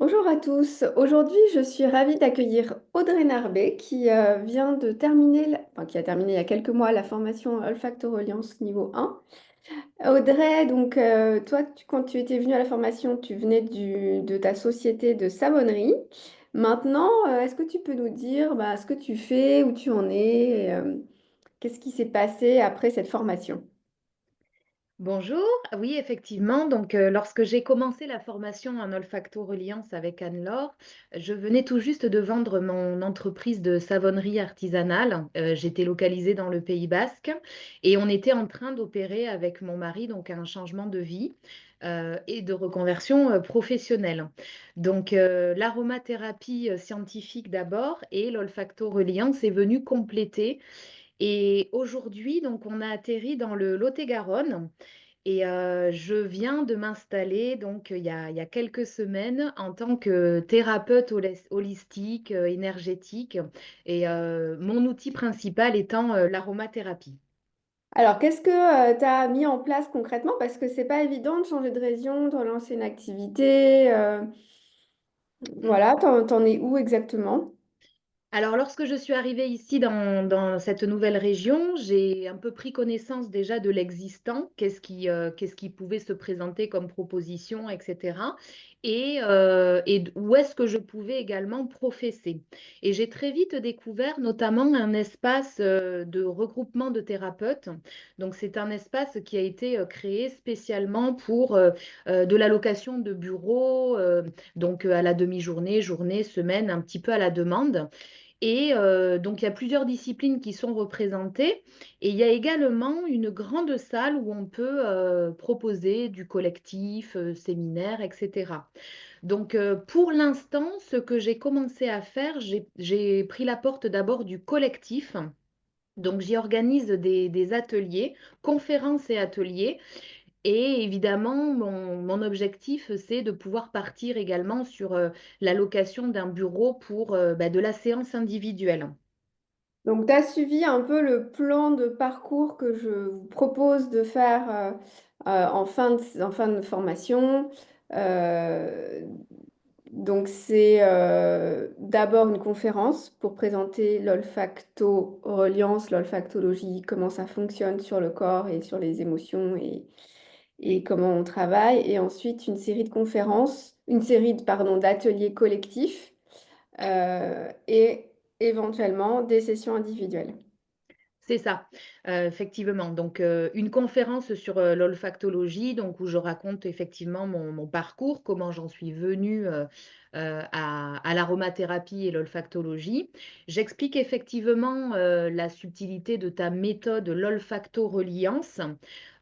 Bonjour à tous. Aujourd'hui, je suis ravie d'accueillir Audrey Narbet qui vient de terminer, enfin, qui a terminé il y a quelques mois la formation Olfactoreliance niveau 1. Audrey, donc toi, quand tu étais venue à la formation, tu venais de ta société de savonnerie. Maintenant, est-ce que tu peux nous dire ce que tu fais, où tu en es, et, qu'est-ce qui s'est passé après cette formation? Bonjour, oui effectivement, lorsque j'ai commencé la formation en olfactoreliance avec Anne-Laure, je venais tout juste de vendre mon entreprise de savonnerie artisanale. J'étais localisée dans le Pays Basque et on était en train d'opérer avec mon mari un changement de vie et de reconversion professionnelle. L'aromathérapie scientifique d'abord et l'olfactoreliance est venue compléter. Et aujourd'hui, on a atterri dans le Lot-et-Garonne et je viens de m'installer il y a quelques semaines en tant que thérapeute holistique, énergétique et mon outil principal étant, l'aromathérapie. Alors, qu'est-ce que tu as mis en place concrètement? Parce que c'est pas évident de changer de région, de relancer une activité. Voilà, t'en es où exactement? Alors, lorsque je suis arrivée ici dans cette nouvelle région, j'ai un peu pris connaissance déjà de l'existant, qu'est-ce qui pouvait se présenter comme proposition, etc. Et où est-ce que je pouvais également professer. Et j'ai très vite découvert notamment un espace de regroupement de thérapeutes. Donc, c'est un espace qui a été créé spécialement pour de la location de bureaux, à la demi-journée, journée, semaine, un petit peu à la demande. Et il y a plusieurs disciplines qui sont représentées. Et il y a également une grande salle où on peut proposer du collectif, séminaire, etc. Pour l'instant, ce que j'ai commencé à faire, j'ai pris la porte d'abord du collectif. Donc, j'y organise des ateliers, conférences et ateliers. Et évidemment, mon objectif, c'est de pouvoir partir également sur la location d'un bureau pour de la séance individuelle. Donc, tu as suivi un peu le plan de parcours que je vous propose de faire en fin de formation. Euh, donc, c'est d'abord une conférence pour présenter l'olfacto-reliance, l'olfactologie, comment ça fonctionne sur le corps et sur les émotions et comment on travaille. Et ensuite, une série de conférences, une série pardon, d'ateliers collectifs et éventuellement des sessions individuelles. C'est ça, effectivement. Une conférence sur, l'olfactologie, où je raconte effectivement mon parcours, comment j'en suis venue, à l'aromathérapie et l'olfactologie. J'explique effectivement, la subtilité de ta méthode, l'olfactoreliance,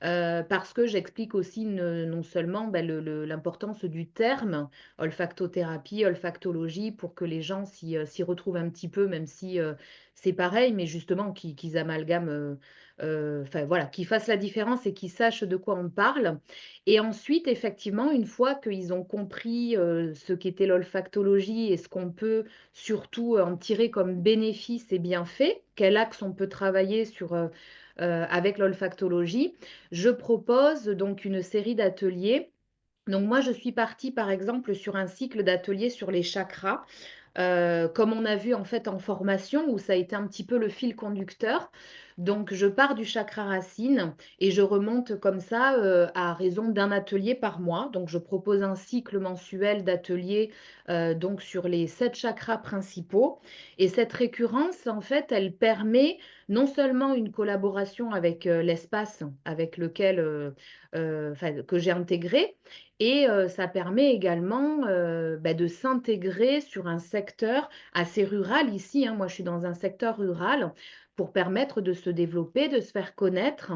parce que j'explique aussi non seulement, l'importance du terme olfactothérapie, olfactologie, pour que les gens s'y retrouvent un petit peu, même si, c'est pareil, mais justement qu'ils amalgament, enfin voilà, qu'ils fassent la différence et qu'ils sachent de quoi on parle. Et ensuite, effectivement, une fois qu'ils ont compris ce qu'était l'olfactologie et ce qu'on peut surtout en tirer comme bénéfice et bienfait, quel axe on peut travailler avec l'olfactologie, je propose donc une série d'ateliers. Donc moi, je suis partie par exemple sur un cycle d'ateliers sur les chakras, comme on a vu en fait en formation, où ça a été un petit peu le fil conducteur. Donc, je pars du chakra racine et je remonte comme ça à raison d'un atelier par mois. Donc, je propose un cycle mensuel d'ateliers sur les 7 chakras principaux. Et cette récurrence, en fait, elle permet non seulement une collaboration avec l'espace avec lequel que j'ai intégré, et ça permet également de s'intégrer sur un secteur assez rural ici, hein. Moi, je suis dans un secteur rural pour permettre de se développer, de se faire connaître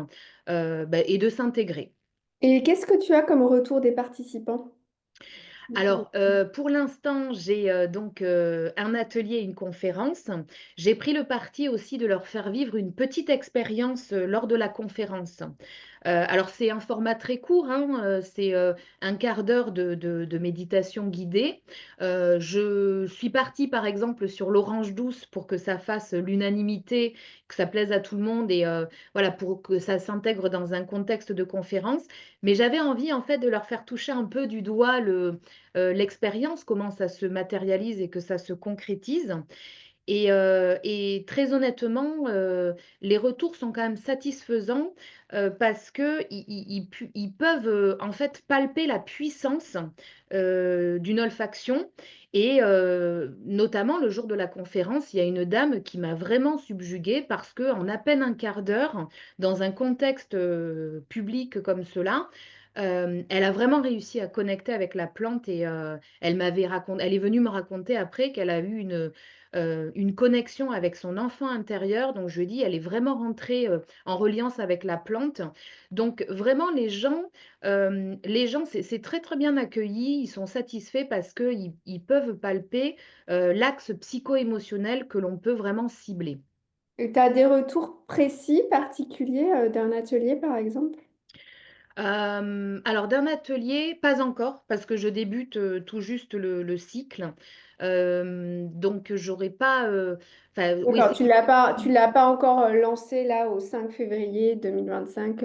et de s'intégrer. Et qu'est-ce que tu as comme retour des participants? Alors, pour l'instant, j'ai un atelier, une conférence. J'ai pris le parti aussi de leur faire vivre une petite expérience lors de la conférence. Alors c'est un format très court, hein, c'est un quart d'heure de méditation guidée. Je suis partie par exemple sur l'orange douce pour que ça fasse l'unanimité, que ça plaise à tout le monde et voilà, pour que ça s'intègre dans un contexte de conférence. Mais j'avais envie en fait de leur faire toucher un peu du doigt l'expérience, comment ça se matérialise et que ça se concrétise. Et très honnêtement, les retours sont quand même satisfaisants, parce qu'ils peuvent, en fait, palper la puissance, d'une olfaction et notamment le jour de la conférence, il y a une dame qui m'a vraiment subjuguée parce qu'en à peine un quart d'heure, dans un contexte, public comme cela, elle a vraiment réussi à connecter avec la plante et elle est venue me raconter après qu'elle a eu une connexion avec son enfant intérieur. Donc je lui ai dit: «Elle est vraiment rentrée, en reliance avec la plante». Donc vraiment les gens c'est très, très bien accueilli. Ils sont satisfaits parce qu'ils peuvent palper, l'axe psycho-émotionnel que l'on peut vraiment cibler. Et tu as des retours précis, particuliers d'un atelier, par exemple? Alors d'un atelier, pas encore, parce que je débute, tout juste le cycle. Donc j'aurais pas, enfin oui, D'accord, tu l'as pas encore lancé là au 5 février 2025.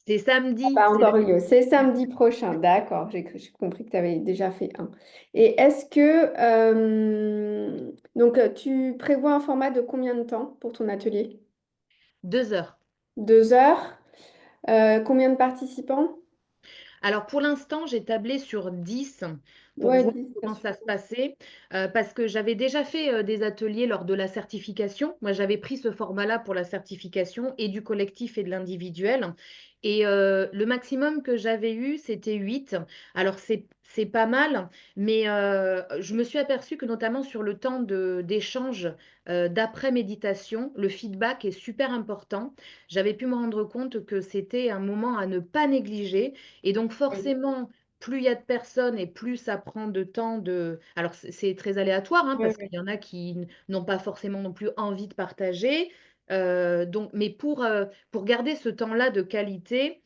c'est samedi, Pas c'est encore eu lieu. C'est lundi. samedi prochain. D'accord, j'ai compris que tu avais déjà fait un. Et est-ce que donc tu prévois un format de combien de temps pour ton atelier? 2 heures. 2 heures. Combien de participants? Alors pour l'instant, j'ai tablé sur 10 pour Ouais, voir 10, ça comment ça se suffit. passait, parce que j'avais déjà fait, des ateliers lors de la certification. Moi, j'avais pris ce format-là pour la certification et du collectif et de l'individuel et le maximum que j'avais eu, c'était 8. Alors c'est pas mal, mais je me suis aperçue que notamment sur le temps d'échange, d'après méditation, le feedback est super important. J'avais pu me rendre compte que c'était un moment à ne pas négliger et donc Oui. forcément, plus il y a de personnes et plus ça prend de temps de alors c'est très aléatoire, hein, Oui, parce oui. qu'il y en a qui n'ont pas forcément non plus envie de partager, donc mais pour garder ce temps-là de qualité,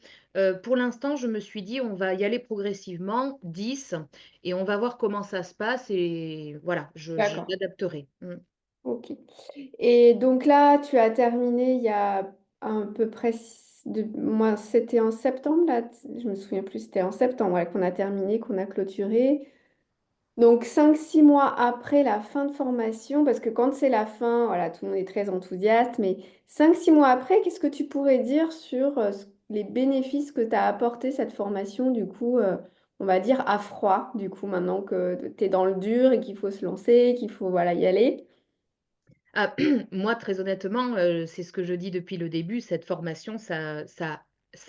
pour l'instant, je me suis dit: «On va y aller progressivement, 10 et on va voir comment ça se passe» et voilà, je D'accord. j'adapterai. Mmh. Ok. Et donc là, tu as terminé il y a à peu près moi, c'était en septembre, là, je me souviens plus, c'était en septembre ouais, qu'on a terminé, qu'on a clôturé. Donc 5, 6 mois après la fin de formation, parce que quand c'est la fin, voilà, tout le monde est très enthousiaste, mais 5, 6 mois après, qu'est-ce que tu pourrais dire sur les bénéfices que t'as apporté cette formation, du coup, on va dire à froid, du coup, maintenant que tu es dans le dur et qu'il faut se lancer, qu'il faut voilà, y aller. Ah, moi, très honnêtement, c'est ce que je dis depuis le début, cette formation, ça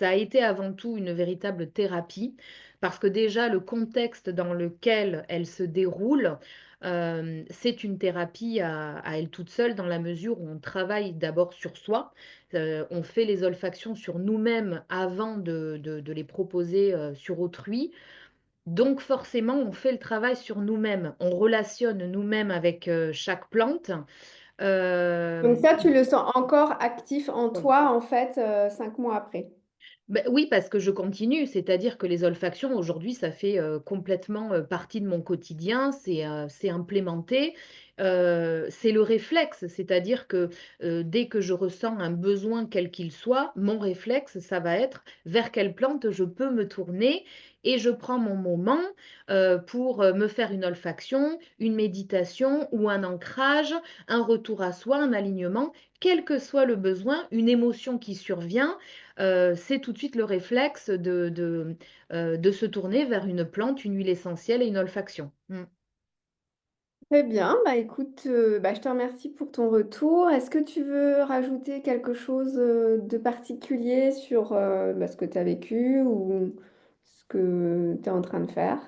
a été avant tout une véritable thérapie parce que déjà le contexte dans lequel elle se déroule, c'est une thérapie à elle toute seule dans la mesure où on travaille d'abord sur soi, on fait les olfactions sur nous-mêmes avant de les proposer, sur autrui. Donc forcément, on fait le travail sur nous-mêmes. On relationne nous-mêmes avec, chaque plante. Donc Hem, ça, tu le sens encore actif en oui. toi, en fait, 5 mois après. Oui, parce que je continue, c'est-à-dire que les olfactions aujourd'hui, ça fait, complètement, partie de mon quotidien, c'est implémenté, c'est le réflexe, c'est-à-dire que, dès que je ressens un besoin quel qu'il soit, mon réflexe, ça va être vers quelle plante je peux me tourner et je prends mon moment, pour, me faire une olfaction, une méditation ou un ancrage, un retour à soi, un alignement, quel que soit le besoin, une émotion qui survient. C'est tout de suite le réflexe de se tourner vers une plante, une huile essentielle et une olfaction. Mmh. Très bien, bah écoute, bah, je te remercie pour ton retour. Est-ce que tu veux rajouter quelque chose de particulier sur bah, ce que tu as vécu ou ce que tu es en train de faire?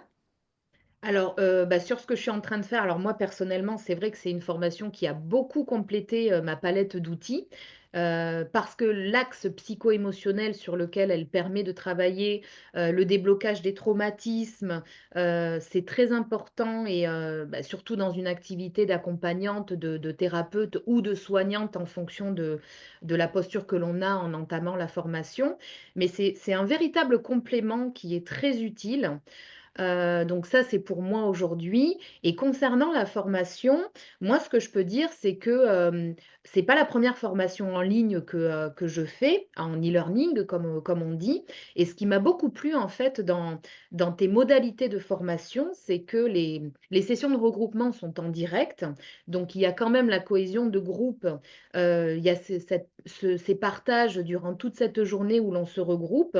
Alors, bah, sur ce que je suis en train de faire, alors moi personnellement, c'est vrai que c'est une formation qui a beaucoup complété, ma palette d'outils, parce que l'axe psycho-émotionnel sur lequel elle permet de travailler, le déblocage des traumatismes, c'est très important et bah, surtout dans une activité d'accompagnante, de thérapeute ou de soignante en fonction de la posture que l'on a en entamant la formation. Mais c'est un véritable complément qui est très utile. Donc ça, c'est pour moi aujourd'hui et concernant la formation, moi, ce que je peux dire, c'est que, c'est pas la première formation en ligne que je fais, en e-learning comme on dit et ce qui m'a beaucoup plu, en fait, dans tes modalités de formation, c'est que les sessions de regroupement sont en direct, donc il y a quand même la cohésion de groupe, il y a ces partages durant toute cette journée où l'on se regroupe,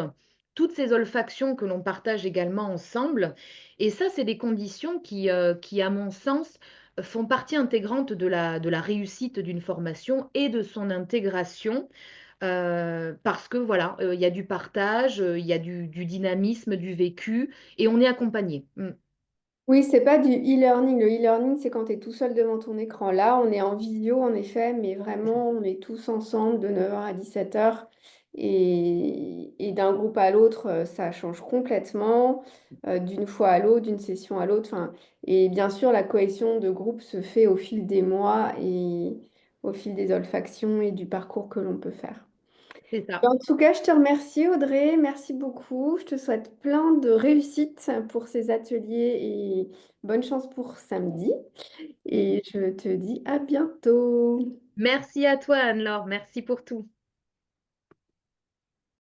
toutes ces olfactions que l'on partage également ensemble et ça, c'est des conditions qui, à mon sens, font partie intégrante de la réussite d'une formation et de son intégration, parce que voilà, il y a du partage, il y a du dynamisme, du vécu et on est accompagné. Mmh. Oui, c'est pas du e-learning. Le e-learning, c'est quand tu es tout seul devant ton écran. Là, on est en visio, en effet, mais vraiment, on est tous ensemble de 9h à 17h. Et d'un groupe à l'autre, ça change complètement, d'une fois à l'autre, d'une session à l'autre. Enfin, et bien sûr, la cohésion de groupe se fait au fil des mois et au fil des olfactions et du parcours que l'on peut faire. C'est ça. En tout cas, je te remercie Audrey, merci beaucoup. Je te souhaite plein de réussite pour ces ateliers et bonne chance pour samedi. Et je te dis à bientôt. Merci à toi, Anne-Laure. Merci pour tout.